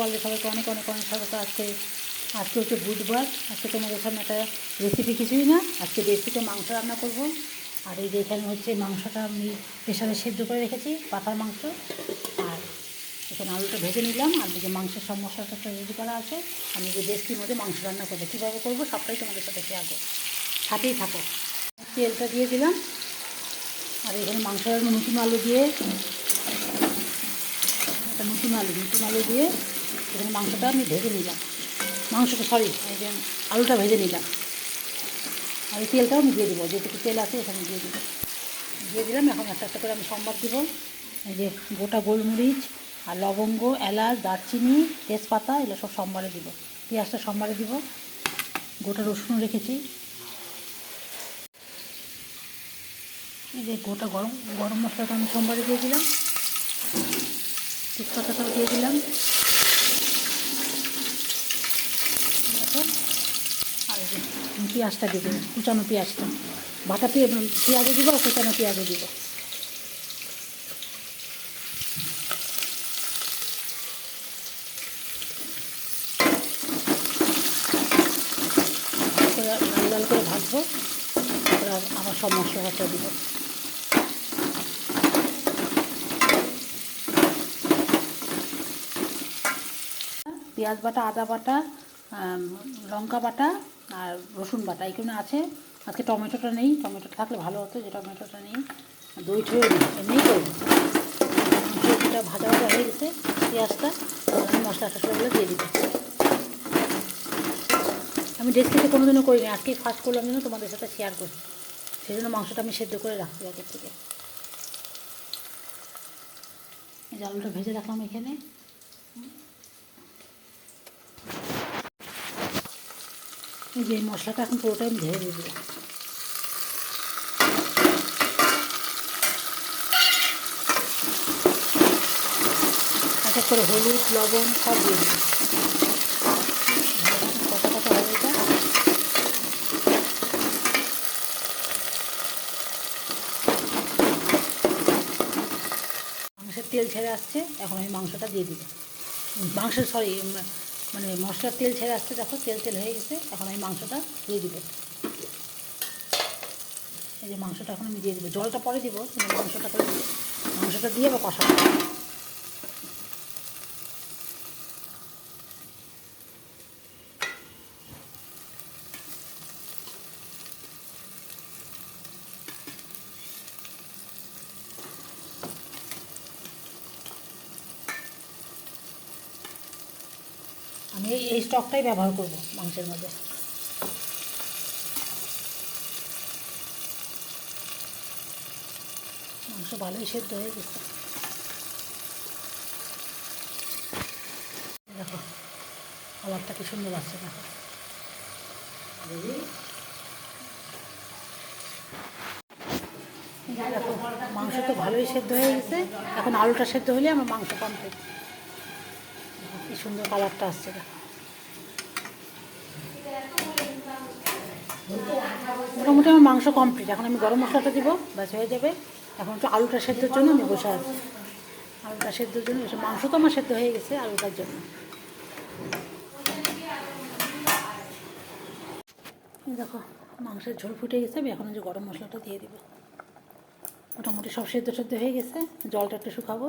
সকালে সবাইকে অনেক অনেক অনেক স্বাগত। আজকে হচ্ছে বুধবার। আজকে তোমাদের সামনে একটা রেসিপি, কিছুই না, আজকে রেসিপিতে মাংস রান্না করব। আর এই যে এখানে হচ্ছে মাংসটা আমি প্রেশারে সেদ্ধ করে রেখেছি, পাঠার মাংস। আর এখানে আলুটা ভেজে নিলাম, আর যে মাংসের সব মশলাটা রেডি করা আছে। আমি যে রেসিপির মধ্যে মাংস রান্না করবো, কীভাবে করবো সবটাই তোমাদের সাথে শেয়ার করবো, সাথেই থাকো। তেলটা দিয়ে দিলাম, আর এখানে মাংসের নতুন আলু দিয়ে নতুন আলু দিয়ে এখানে মাংসটা আমি ভেজে নিলাম। এই যে আলুটা ভেজে নিলাম, আর এই তেলটাও আমি দিয়ে দেবো, যেটুকু তেল আছে এখানে দিয়ে দিলাম। এখন একটা একটা করে আমি সম্বাদ দিব। এই যে গোটা গোলমরিচ আর লবঙ্গ, এলাচ, দারচিনি, তেজপাতা, এগুলো সব সম্বারে দিব। পেঁয়াজটা সম্বারে দিব। গোটা রসুন রেখেছি। এই যে গোটা গরম মশলাটা আমি সম্বারে দিয়ে দিলাম। তেজপাতাটাও দিয়ে দিলাম। আর এই যে পেঁয়াজটা দিয়ে দেবো, কুচানো পেঁয়াজটা। বাটা পেঁয়াজও দিব, কুচানো পেঁয়াজও দিব। লাল লাল করে ভাজবো, তারপরে আবার সব মশলাটা দিব। পেঁয়াজ বাটা, আদা বাটা, লঙ্কা বাটা আর রসুন বাটা এখানে আছে। আজকে টমেটোটা নেই, টমেটোটা থাকলে ভালো হতো, যে টমেটোটা নেই। দই ছুঁয়ে এমনিই করবো। মাংসটা ভাজা হয়ে গেছে, পেঁয়াজটা মশলা টশলাগুলো দিয়ে দিচ্ছি। আমি রেসিপিতে কোনোদিনও করিনি, আজকেই ফার্স্ট করলাম জন্য তোমাদের সাথে শেয়ার করছি। সেই জন্য মাংসটা আমি সেদ্ধ করে রাখছি আগের থেকে। এই যে আলুটা ভেজে রাখলাম এখানে। এই যে মশলাটা এখন পুরোটাই আমি ঢেলে দিয়ে দিলাম। এক এক করে হলুদ, লবণ সব দিয়ে দিলাম। কষা কষা হয়ে গেছে। মাংসের তেল ছেড়ে আসছে, এখন আমি মাংসটা দিয়ে দিব। মানে মশলার তেল ছেড়ে আসছে, দেখো তেল হয়ে গেছে। এখন আমি মাংসটা দিয়ে দিব। এই যে মাংসটা এখন আমি দিয়ে দিব, জলটা পরে দিব, কিন্তু মাংসটা দিয়ে বা কষা। আমি এই স্টকটাই ব্যবহার করব মাংসের মধ্যে। মাংস ভালোই সেদ্ধ হয়ে গেছে, দেখো কালারটা কি সুন্দর আসছে। দেখো দেখো মাংস তো ভালোই সেদ্ধ হয়ে গেছে। এখন আলুটা সেদ্ধ হলে আমার মাংস কমপ্লিট। কি সুন্দর কালারটা আসছে। দেখো মোটামুটি আমার মাংস কমপ্লিট। এখন আমি গরম মশলাটা দিব, ব্যাস হয়ে যাবে। এখন একটু আলুটা সেদ্ধর জন্য আমি বসে আছি। আলুটা সেদ্ধর জন্য মাংস তো আমার সেদ্ধ হয়ে গেছে, আলুটার জন্য। দেখো মাংসের ঝোল ফুটে গেছে, আমি এখন যে গরম মশলাটা দিয়ে দিব। মোটামুটি সব সেদ্ধ হয়ে গেছে, জলটা একটু শুকাবো।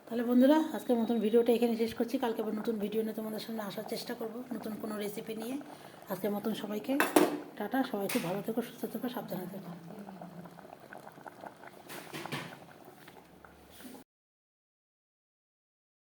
তাহলে বন্ধুরা, আজকের মতন ভিডিওটা এখানে শেষ করছি। কালকে আবার নতুন ভিডিও নিয়ে তোমাদের সামনে আসার চেষ্টা করব, নতুন কোনো রেসিপি নিয়ে। আজকের মতন সবাইকে টাটা। সবাই খুব ভালো থেকো, সুস্থ থেকো, সাবধানে থেকো।